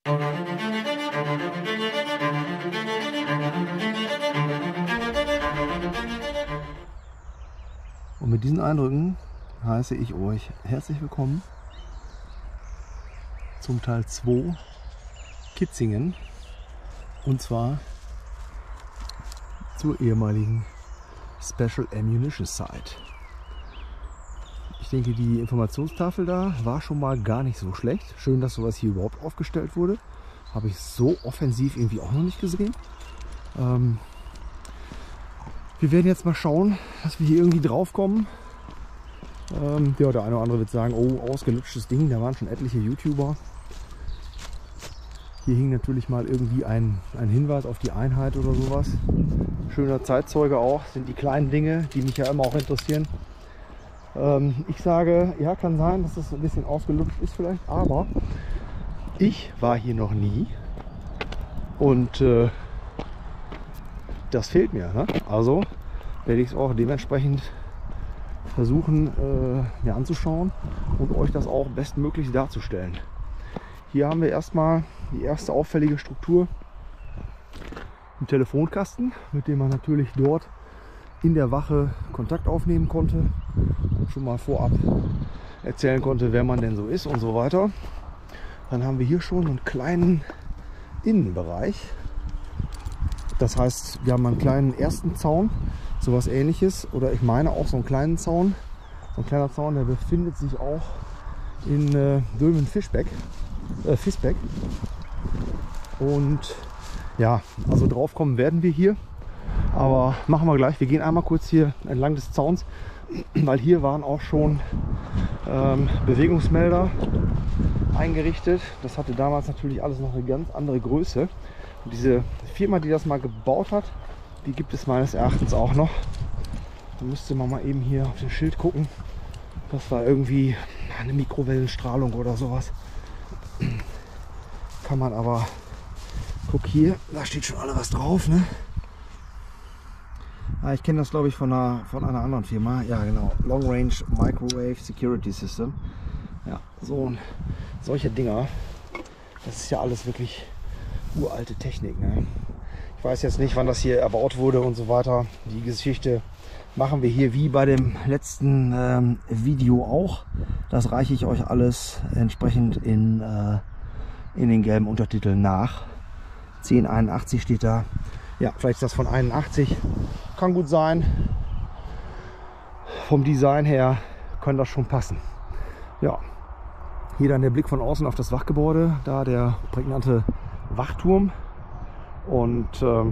Und mit diesen Eindrücken heiße ich euch herzlich willkommen zum Teil 2 Kitzingen, und zwar zur ehemaligen Special Ammunition Site. Ich denke, die Informationstafel da war schon mal gar nicht so schlecht. Schön, dass sowas hier überhaupt aufgestellt wurde. Habe ich so offensiv irgendwie auch noch nicht gesehen. Wir werden jetzt mal schauen, dass wir hier irgendwie drauf kommen. Ja, der eine oder andere wird sagen, oh, ausgelutschtes Ding, da waren schon etliche YouTuber. Hier hing natürlich mal irgendwie ein Hinweis auf die Einheit oder sowas. Schöner Zeitzeuge auch, sind die kleinen Dinge, die mich ja immer auch interessieren. Ich sage, ja, kann sein, dass das ein bisschen ausgelutscht ist vielleicht, aber ich war hier noch nie und das fehlt mir. Ne? Also werde ich es auch dementsprechend versuchen mir anzuschauen und euch das auch bestmöglich darzustellen. Hier haben wir erstmal die erste auffällige Struktur im Telefonkasten, mit dem man natürlich dort in der Wache Kontakt aufnehmen konnte und schon mal vorab erzählen konnte, wer man denn so ist und so weiter. Dann haben wir hier schon einen kleinen Innenbereich. Das heißt, wir haben einen kleinen ersten Zaun, sowas Ähnliches, oder ich meine auch so einen kleinen Zaun. So ein kleiner Zaun, der befindet sich auch in Dülmen-Fischbeck. Und ja, also drauf kommen werden wir hier, aber machen wir gleich. Wir gehen einmal kurz hier entlang des Zauns, weil hier waren auch schon Bewegungsmelder eingerichtet. Das hatte damals natürlich alles noch eine ganz andere Größe. Und diese Firma, die das mal gebaut hat, die gibt es meines Erachtens auch noch. Da müsste man mal eben hier auf das Schild gucken. Das war irgendwie eine Mikrowellenstrahlung oder sowas. Kann man aber, guck hier, da steht schon alle was drauf, ne? Ich kenne das, glaube ich, von einer anderen Firma. Ja, genau. Long Range Microwave Security System. Ja, solche Dinger. Das ist ja alles wirklich uralte Technik, ne? Ich weiß jetzt nicht, wann das hier erbaut wurde und so weiter. Die Geschichte machen wir hier wie bei dem letzten Video auch. Das reiche ich euch alles entsprechend in den gelben Untertiteln nach. 1081 steht da. Ja, vielleicht ist das von 81. Kann gut sein. Vom Design her kann das schon passen. Ja, hier dann der Blick von außen auf das Wachgebäude. Da der prägnante Wachturm. Und ja,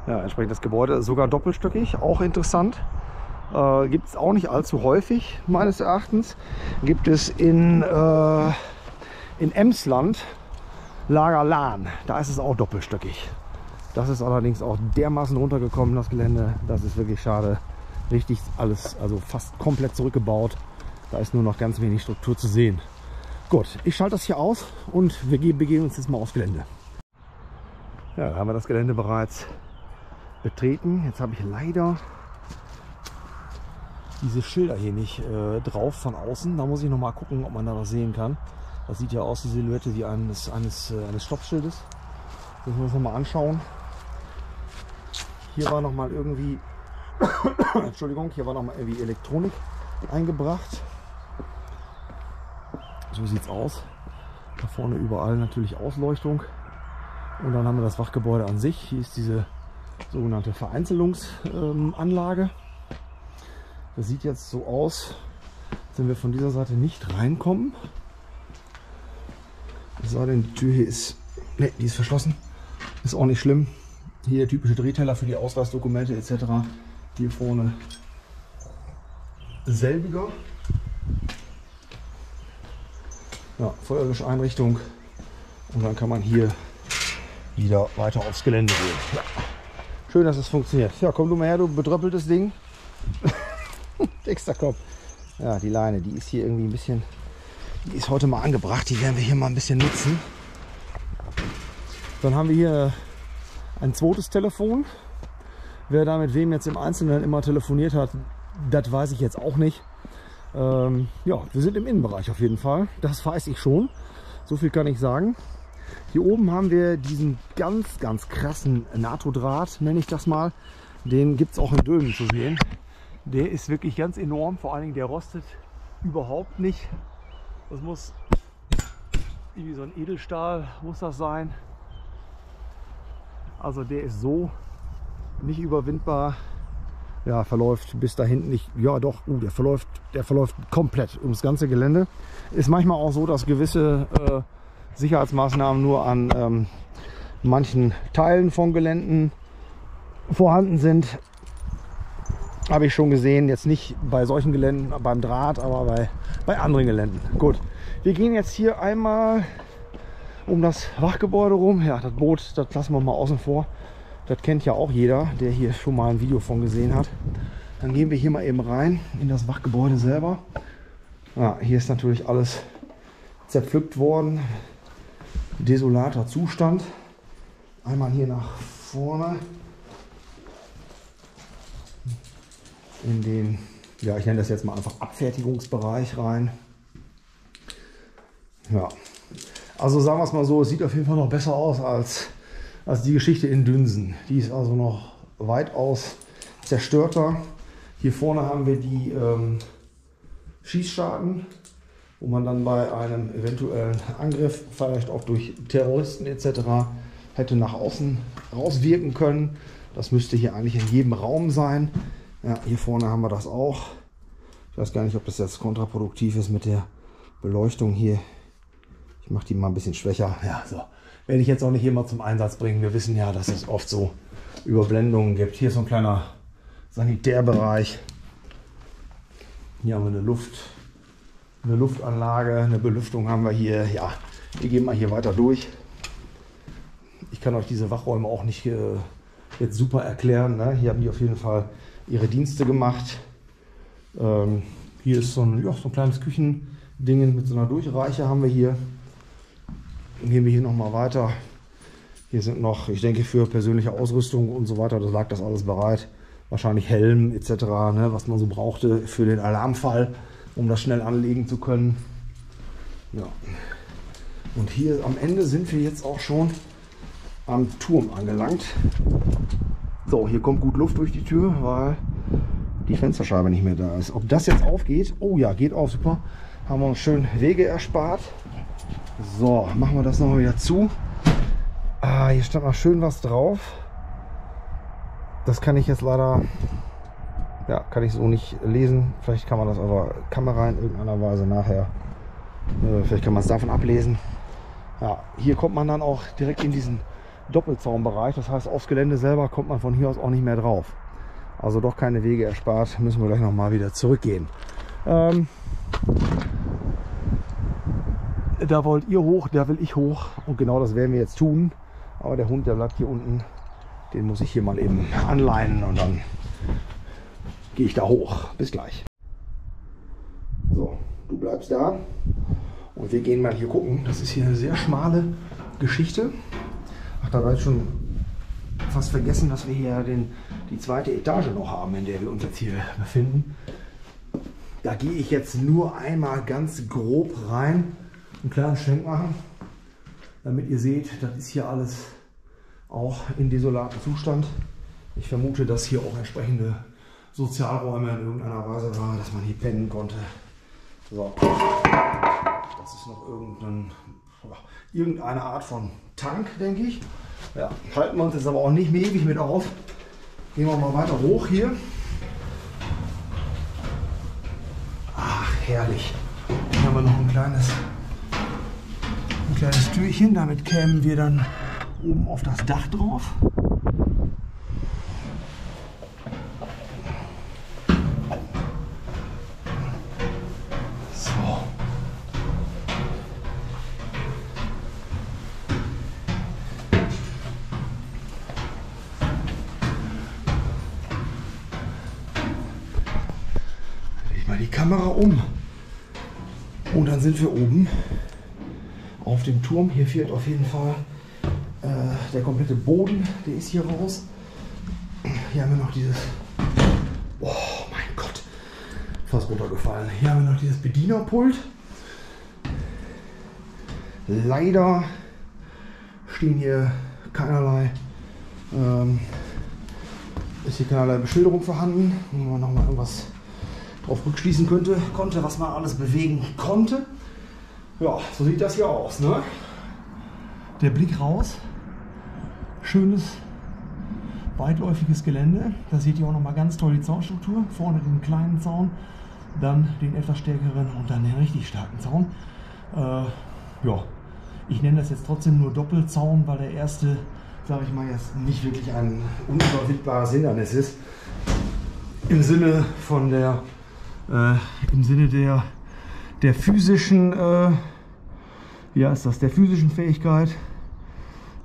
entsprechend das Gebäude sogar doppelstöckig. Auch interessant. Gibt es auch nicht allzu häufig, meines Erachtens. Gibt es in Emsland, Lager Lahn, da ist es auch doppelstöckig. Das ist allerdings auch dermaßen runtergekommen, das Gelände. Das ist wirklich schade. Richtig alles, also fast komplett zurückgebaut. Da ist nur noch ganz wenig Struktur zu sehen. Gut, ich schalte das hier aus und wir begeben uns jetzt mal aufs Gelände. Ja, da haben wir das Gelände bereits betreten. Jetzt habe ich leider diese Schilder hier nicht drauf von außen. Da muss ich noch mal gucken, ob man da was sehen kann. Das sieht ja aus, die Silhouette wie eines Stoppschildes. Das müssen wir uns noch mal anschauen. Hier war noch mal irgendwie Entschuldigung, hier war noch mal irgendwie Elektronik eingebracht. So sieht es aus. Da vorne überall natürlich Ausleuchtung. Und dann haben wir das Wachgebäude an sich. Hier ist diese sogenannte Vereinzelungsanlage. Das sieht jetzt so aus, als wenn wir von dieser Seite nicht reinkommen. Es sei denn, die Tür hier ist, ne, die ist verschlossen. Ist auch nicht schlimm. Hier der typische Drehteller für die Ausweisdokumente etc. Hier vorne selbiger. Ja, feuerliche Einrichtung. Und dann kann man hier wieder weiter aufs Gelände gehen. Ja. Schön, dass es funktioniert. Ja, komm du mal her, du bedröppeltes Ding. Dexter, komm. Ja, die Leine, die ist hier irgendwie ein bisschen, die ist heute mal angebracht. Die werden wir hier mal ein bisschen nutzen. Dann haben wir hier ein zweites Telefon. Wer da mit wem jetzt im Einzelnen immer telefoniert hat, das weiß ich jetzt auch nicht. Ja, wir sind im Innenbereich auf jeden Fall. Das weiß ich schon. So viel kann ich sagen. Hier oben haben wir diesen ganz, ganz krassen NATO-Draht, nenne ich das mal. Den gibt es auch in Dülmen zu sehen. Der ist wirklich ganz enorm, vor allen Dingen der rostet überhaupt nicht. Das muss irgendwie so ein Edelstahl, muss das sein. Also der ist so nicht überwindbar. Ja, verläuft bis da hinten nicht. Ja doch, der verläuft komplett ums ganze Gelände. Ist manchmal auch so, dass gewisse Sicherheitsmaßnahmen nur an manchen Teilen von Geländen vorhanden sind. Habe ich schon gesehen, jetzt nicht bei solchen Geländen beim Draht, aber bei anderen Geländen. Gut, wir gehen jetzt hier einmal um das Wachgebäude rum. Ja, das Boot, das lassen wir mal außen vor. Das kennt ja auch jeder, der hier schon mal ein Video von gesehen hat. Dann gehen wir hier mal eben rein in das Wachgebäude selber. Ja, hier ist natürlich alles zerpflückt worden. Desolater Zustand. Einmal hier nach vorne. In den, ja, ich nenne das jetzt mal einfach Abfertigungsbereich rein. Ja, also sagen wir es mal so, es sieht auf jeden Fall noch besser aus als die Geschichte in Dünsen. Die ist also noch weitaus zerstörter. Hier vorne haben wir die Schießscharten, wo man dann bei einem eventuellen Angriff, vielleicht auch durch Terroristen etc., hätte nach außen rauswirken können. Das müsste hier eigentlich in jedem Raum sein. Ja, hier vorne haben wir das auch. Ich weiß gar nicht, ob das jetzt kontraproduktiv ist mit der Beleuchtung hier. Ich mache die mal ein bisschen schwächer. Ja, so. Werde ich jetzt auch nicht immer zum Einsatz bringen. Wir wissen ja, dass es oft so Überblendungen gibt. Hier ist so ein kleiner Sanitärbereich. Hier haben wir eine Luftanlage, eine Belüftung haben wir hier. Ja, wir gehen mal hier weiter durch. Ich kann euch diese Wachräume auch nicht jetzt super erklären. Ne? Hier haben die auf jeden Fall ihre Dienste gemacht. Hier ist so ein kleines Küchending mit so einer Durchreiche haben wir hier. Dann gehen wir hier noch mal weiter. Hier sind noch, ich denke, für persönliche Ausrüstung und so weiter, da lag das alles bereit. Wahrscheinlich Helm etc., ne, was man so brauchte für den Alarmfall, um das schnell anlegen zu können. Ja. Und hier am Ende sind wir jetzt auch schon am Turm angelangt. So, hier kommt gut Luft durch die Tür, weil die Fensterscheibe nicht mehr da ist. Ob das jetzt aufgeht? Oh ja, geht auf, super. Haben wir uns schön Wege erspart. So, machen wir das nochmal wieder zu. Hier stand noch schön was drauf. Das kann ich jetzt leider, ja, kann ich so nicht lesen. Vielleicht kann man das aber Kamera in irgendeiner Weise nachher, vielleicht kann man es davon ablesen. Ja, hier kommt man dann auch direkt in diesen Doppelzaunbereich. Das heißt, aufs Gelände selber kommt man von hier aus auch nicht mehr drauf. Also doch keine Wege erspart. Müssen wir gleich nochmal wieder zurückgehen. Da wollt ihr hoch, da will ich hoch. Und genau das werden wir jetzt tun. Aber der Hund, der bleibt hier unten. Den muss ich hier mal eben anleinen und dann gehe ich da hoch. Bis gleich. So, du bleibst da. Und wir gehen mal hier gucken. Das ist hier eine sehr schmale Geschichte. Ach, da war ich schon fast vergessen, dass wir hier die zweite Etage noch haben, in der wir uns jetzt hier befinden. Da gehe ich jetzt nur einmal ganz grob rein. Einen kleinen Schwenk machen, damit ihr seht, das ist hier alles auch in desolatem Zustand. Ich vermute, dass hier auch entsprechende Sozialräume in irgendeiner Weise waren, dass man hier pennen konnte. So. Das ist noch irgendeine Art von Tank, denke ich. Ja, halten wir uns jetzt aber auch nicht mehr ewig mit auf. Gehen wir mal weiter hoch hier. Ach, herrlich. Hier haben wir noch ein kleines Türchen, damit kämen wir dann oben auf das Dach drauf. So. Drehe ich mal die Kamera um. Und dann sind wir oben auf dem Turm. Hier fehlt auf jeden Fall der komplette Boden, der ist hier raus. Hier haben wir noch dieses, oh mein Gott, fast runtergefallen. Hier haben wir noch dieses Bedienerpult. Leider stehen hier keinerlei, ist hier keinerlei Beschilderung vorhanden, wo man nochmal irgendwas drauf rückschließen konnte, was man alles bewegen konnte. Ja, so sieht das hier aus, ne? Der Blick raus, schönes, weitläufiges Gelände. Da seht ihr auch nochmal ganz toll die Zaunstruktur. Vorne den kleinen Zaun, dann den etwas stärkeren und dann den richtig starken Zaun. Ja, ich nenne das jetzt trotzdem nur Doppelzaun, weil der erste, sage ich mal, jetzt nicht wirklich ein unüberwindbares Hindernis ist. Im Sinne von der, der physischen, der physischen Fähigkeit,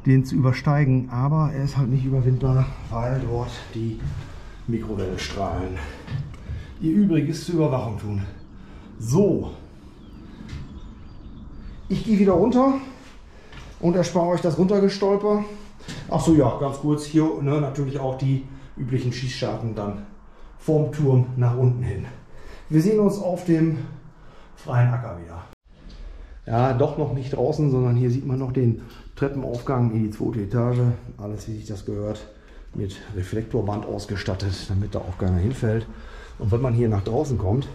den zu übersteigen, aber er ist halt nicht überwindbar, weil dort die Mikrowellenstrahlen ihr Übriges zur Überwachung tun. So, ich gehe wieder runter und erspare euch das Runtergestolper. Ach so, ja, ganz kurz hier, ne, natürlich auch die üblichen Schießscharten dann vom Turm nach unten hin. Wir sehen uns auf dem freien Acker wieder. Ja, doch noch nicht draußen, sondern hier sieht man noch den Treppenaufgang in die zweite Etage. Alles, wie sich das gehört, mit Reflektorband ausgestattet, damit da auch keiner hinfällt. Und wenn man hier nach draußen kommt,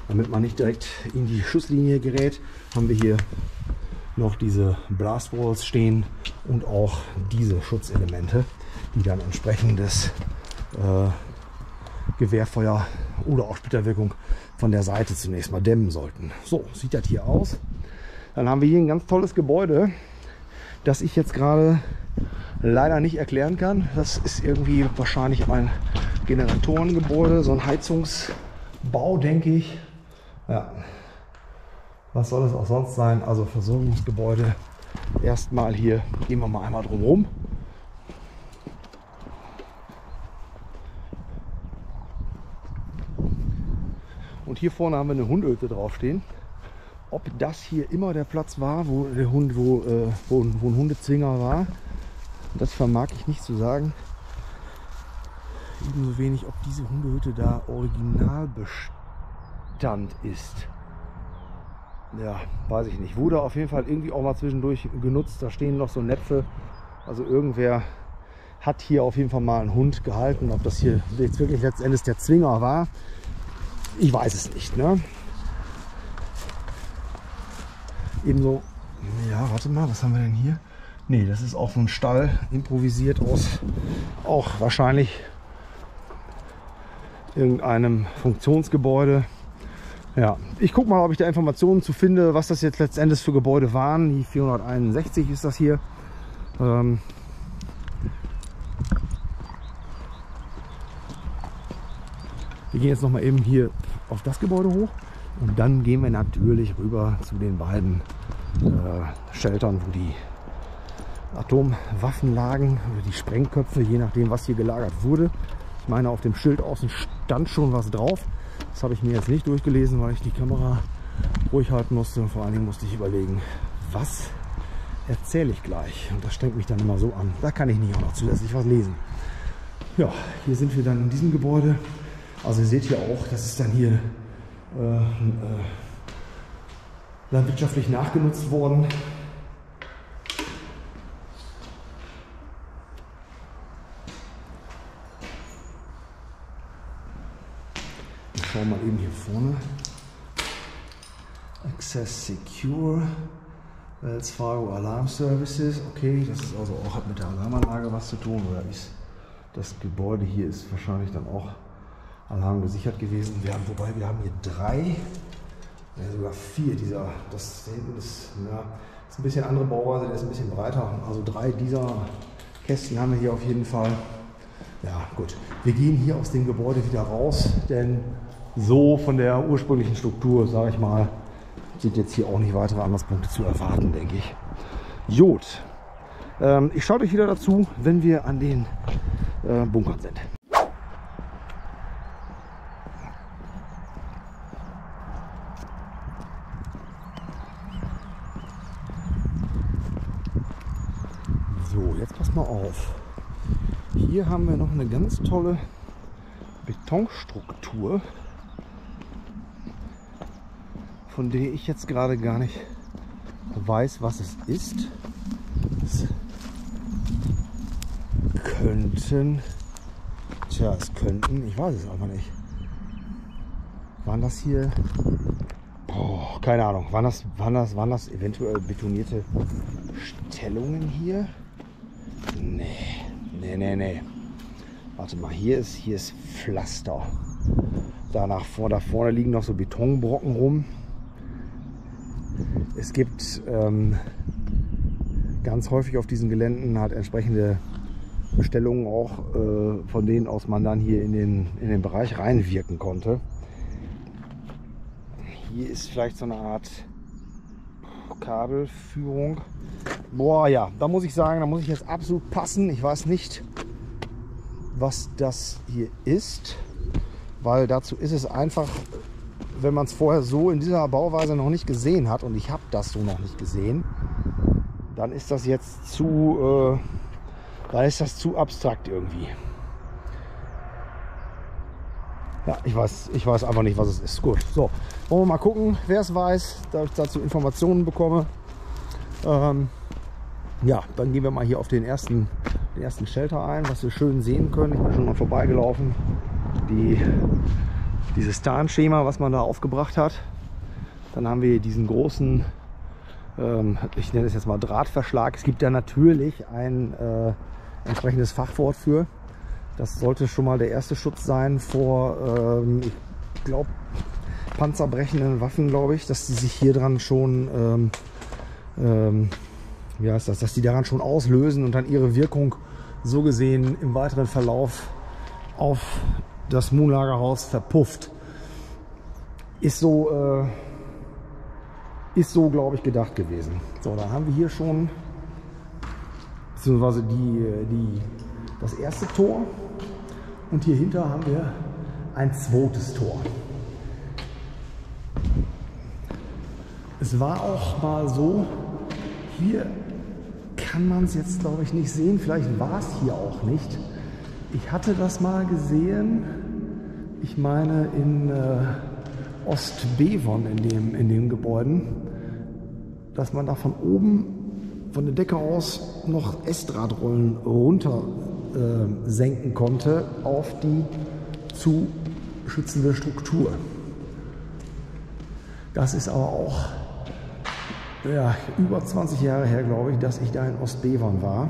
damit man nicht direkt in die Schusslinie gerät, haben wir hier noch diese Blastwalls stehen und auch diese Schutzelemente, die dann entsprechend das Gewehrfeuer oder auch Splitterwirkung von der Seite zunächst mal dämmen sollten. So sieht das hier aus. Dann haben wir hier ein ganz tolles Gebäude, das ich jetzt gerade leider nicht erklären kann. Das ist irgendwie wahrscheinlich ein Generatorengebäude, so ein Heizungsbau, denke ich. Ja, was soll es auch sonst sein? Also Versorgungsgebäude. Erstmal hier gehen wir mal einmal drum rum. Und hier vorne haben wir eine Hundehütte draufstehen. Ob das hier immer der Platz war, wo der Hund, wo ein Hundezwinger war, das vermag ich nicht zu sagen. Ebenso wenig, ob diese Hundehütte da Originalbestand ist. Ja, weiß ich nicht. Wurde auf jeden Fall irgendwie auch mal zwischendurch genutzt. Da stehen noch so Näpfe. Also irgendwer hat hier auf jeden Fall mal einen Hund gehalten. Ob das hier jetzt wirklich letzten Endes der Zwinger war, ich weiß es nicht. Ne? Ebenso, ja, warte mal, was haben wir denn hier? Nee, das ist auch so ein Stall, improvisiert aus auch wahrscheinlich irgendeinem Funktionsgebäude. Ja, ich gucke mal, ob ich da Informationen zu finde, was das jetzt letztendlich für Gebäude waren. Die 461 ist das hier. Wir gehen jetzt noch mal eben hier auf das Gebäude hoch und dann gehen wir natürlich rüber zu den beiden Sheltern, wo die Atomwaffen lagen oder die Sprengköpfe, je nachdem, was hier gelagert wurde. Ich meine, auf dem Schild außen stand schon was drauf. Das habe ich mir jetzt nicht durchgelesen, weil ich die Kamera ruhig halten musste. Und vor allen Dingen musste ich überlegen, was erzähle ich gleich. Und das strengt mich dann immer so an. Da kann ich nicht auch noch zusätzlich was lesen. Ja, hier sind wir dann in diesem Gebäude. Also ihr seht hier auch, das ist dann hier landwirtschaftlich nachgenutzt worden. Ich schaue mal eben hier vorne. Access Secure, Wells Fargo Alarm Services. Okay, das ist also auch, hat mit der Alarmanlage was zu tun. Oder ist das Gebäude hier ist wahrscheinlich dann auch alarmgesichert gewesen. Wobei wir haben hier 3, sogar 4 dieser. Das hinten ist, ja, ist ein bisschen andere Bauweise, der ist ein bisschen breiter. Also 3 dieser Kästen haben wir hier auf jeden Fall. Ja gut, wir gehen hier aus dem Gebäude wieder raus, denn so von der ursprünglichen Struktur, sage ich mal, sind jetzt hier auch nicht weitere Anlasspunkte zu erwarten, denke ich. Gut, ich schaue euch wieder dazu, wenn wir an den Bunkern sind. So, jetzt passt mal auf. Hier haben wir noch eine ganz tolle Betonstruktur, von der ich jetzt gerade gar nicht weiß, was es ist. Das könnten, tja, es könnten, ich weiß es einfach nicht. Waren das hier, oh, keine Ahnung, waren das eventuell betonierte Stellungen hier? Nee. Warte mal, hier ist Pflaster. Da vorne liegen noch so Betonbrocken rum. Es gibt ganz häufig auf diesen Geländen halt entsprechende Bestellungen auch, von denen aus man dann hier in den Bereich reinwirken konnte. Hier ist vielleicht so eine Art Kabelführung. Boah, ja, da muss ich sagen, da muss ich jetzt absolut passen. Ich weiß nicht, was das hier ist, weil dazu ist es einfach, wenn man es vorher so in dieser Bauweise noch nicht gesehen hat, und ich habe das so noch nicht gesehen, dann ist das jetzt zu abstrakt irgendwie. Ja, ich weiß einfach nicht, was es ist. Gut, so, wollen wir mal gucken, wer es weiß, da ich dazu Informationen bekomme. Ja, dann gehen wir mal hier auf den ersten Shelter ein, was wir schön sehen können. Ich bin schon mal vorbeigelaufen. Dieses Tarnschema, was man da aufgebracht hat. Dann haben wir diesen großen, ich nenne es jetzt mal Drahtverschlag. Es gibt da natürlich ein entsprechendes Fachwort für. Das sollte schon mal der erste Schutz sein vor, ich glaube, panzerbrechenden Waffen, glaube ich, dass die sich hier dran schon, wie heißt das, dass die daran schon auslösen und dann ihre Wirkung so gesehen im weiteren Verlauf auf das Moonlagerhaus verpufft. Ist so, glaube ich, gedacht gewesen. So, da haben wir hier schon beziehungsweise das erste Tor, und hier hinter haben wir ein zweites Tor. Es war auch mal so, hier kann man es jetzt, glaube ich, nicht sehen, vielleicht war es hier auch nicht. Ich hatte das mal gesehen, ich meine in Ostbevern in den Gebäuden, dass man da von oben, von der Decke aus noch Estradrallen runter senken konnte auf die zu schützende Struktur. Das ist aber auch über 20 Jahre her, glaube ich, dass ich da in Ostbevern war.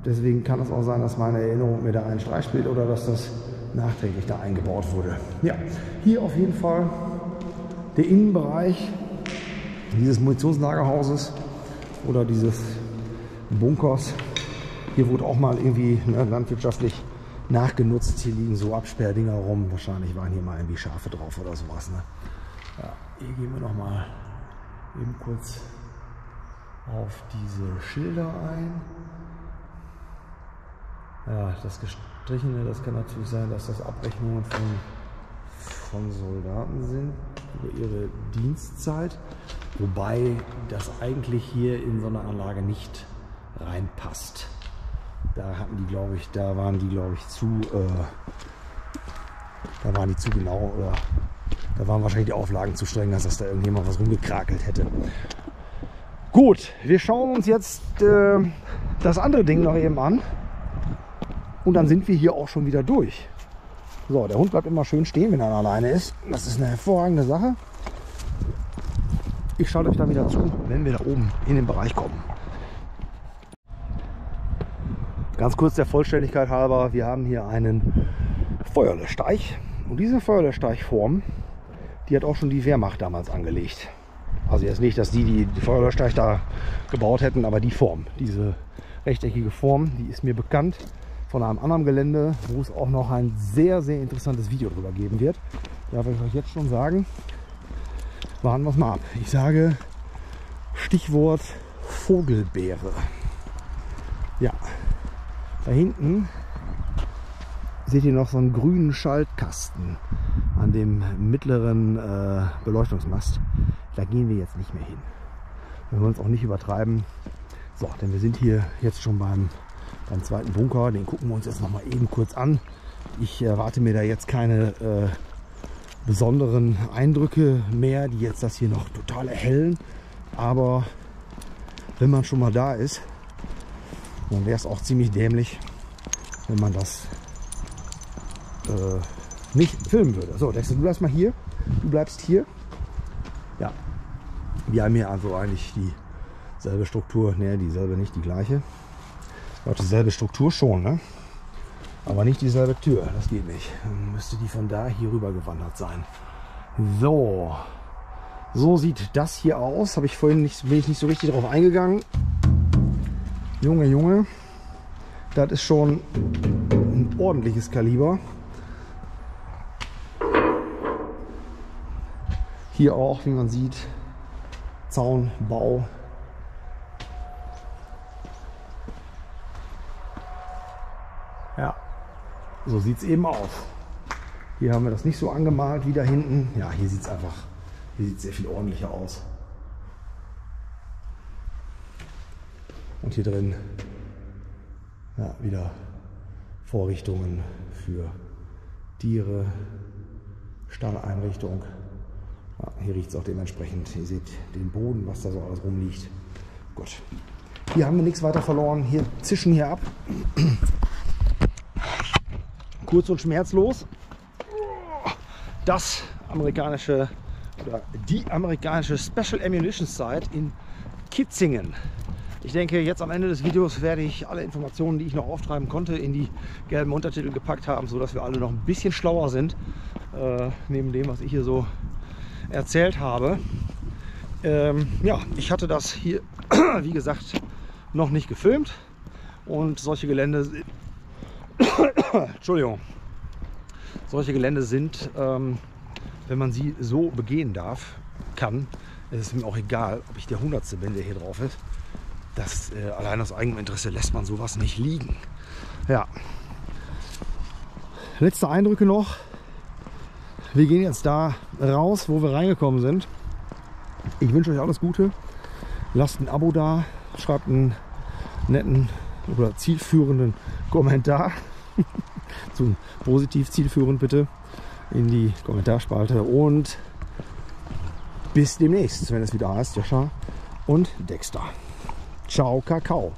Deswegen kann es auch sein, dass meine Erinnerung mir da einen Streich spielt oder dass das nachträglich da eingebaut wurde. Ja, hier auf jeden Fall der Innenbereich dieses Munitionslagerhauses oder dieses Bunkers. Hier wurde auch mal irgendwie landwirtschaftlich nachgenutzt. Hier liegen so Absperrdinger rum. Wahrscheinlich waren hier mal irgendwie Schafe drauf oder sowas. Ne? Ja, hier gehen wir noch mal eben kurz auf diese Schilder ein. Ja, das Gestrichene, das kann natürlich sein, dass das Abrechnungen von Soldaten sind über ihre Dienstzeit. Wobei das eigentlich hier in so eine Anlage nicht reinpasst. Da waren die, glaube ich, zu genau, oder da waren wahrscheinlich die Auflagen zu streng, dass da irgendjemand was rumgekrakelt hätte. Gut, wir schauen uns jetzt das andere Ding noch eben an. Und dann sind wir hier auch schon wieder durch. So, der Hund bleibt immer schön stehen, wenn er alleine ist. Das ist eine hervorragende Sache. Ich schalte euch dann wieder zu, wenn wir da oben in den Bereich kommen. Ganz kurz der Vollständigkeit halber, wir haben hier einen Feuerlöschteich. Und diese Feuerlöschteichform, die hat auch schon die Wehrmacht damals angelegt. Also jetzt nicht, dass die Feuerlöschteich da gebaut hätten, aber die Form, diese rechteckige Form, die ist mir bekannt von einem anderen Gelände, wo es auch noch ein sehr, sehr interessantes Video drüber geben wird. Darf ich euch jetzt schon sagen. Warten wir es mal ab. Ich sage Stichwort Vogelbeere. Ja, da hinten seht ihr noch so einen grünen Schaltkasten an dem mittleren Beleuchtungsmast. Da gehen wir jetzt nicht mehr hin. Wir wollen uns auch nicht übertreiben. So, denn wir sind hier jetzt schon beim zweiten Bunker. Den gucken wir uns jetzt noch mal eben kurz an. Ich erwarte mir da jetzt keine besonderen Eindrücke mehr, die jetzt das hier noch total erhellen. Aber wenn man schon mal da ist, dann wäre es auch ziemlich dämlich, wenn man das nicht filmen würde. So, Dexter, du bleibst mal hier. Du bleibst hier. Ja, wir haben hier also eigentlich dieselbe Struktur. Ne, dieselbe nicht, die gleiche. Auch dieselbe Struktur schon, ne? Aber nicht dieselbe Tür. Das geht nicht. Dann müsste die von da hier rüber gewandert sein. So. So sieht das hier aus. Habe ich vorhin bin ich nicht so richtig drauf eingegangen. Junge, Junge. Das ist schon ein ordentliches Kaliber. Hier auch, wie man sieht, Zaunbau. Ja, so sieht es eben aus. Hier haben wir das nicht so angemalt wie da hinten. Ja, hier sieht es einfach, hier sieht sehr viel ordentlicher aus. Und hier drin, ja, wieder Vorrichtungen für Tiere, Stalleinrichtung. Ja, hier riecht es auch dementsprechend. Ihr seht den Boden, was da so alles rumliegt. Gut. Hier haben wir nichts weiter verloren. Hier zischen hier ab. Kurz und schmerzlos. Das amerikanische oder die amerikanische Special Ammunition Site in Kitzingen. Ich denke, jetzt am Ende des Videos werde ich alle Informationen, die ich noch auftreiben konnte, in die gelben Untertitel gepackt haben, sodass wir alle noch ein bisschen schlauer sind, neben dem, was ich hier so erzählt habe. Ja, ich hatte das hier, wie gesagt, noch nicht gefilmt und solche Gelände Entschuldigung. Solche Gelände sind, wenn man sie so begehen kann, ist es mir auch egal, ob ich der Hundertste bin, der hier drauf ist. Das, allein aus eigenem Interesse lässt man sowas nicht liegen. Ja. Letzte Eindrücke noch. Wir gehen jetzt da raus, wo wir reingekommen sind. Ich wünsche euch alles Gute. Lasst ein Abo da. Schreibt einen netten oder zielführenden Kommentar. So positiv zielführend bitte in die Kommentarspalte. Und bis demnächst, wenn es wieder heißt Joscha und Dexter. Ciao, Kakao.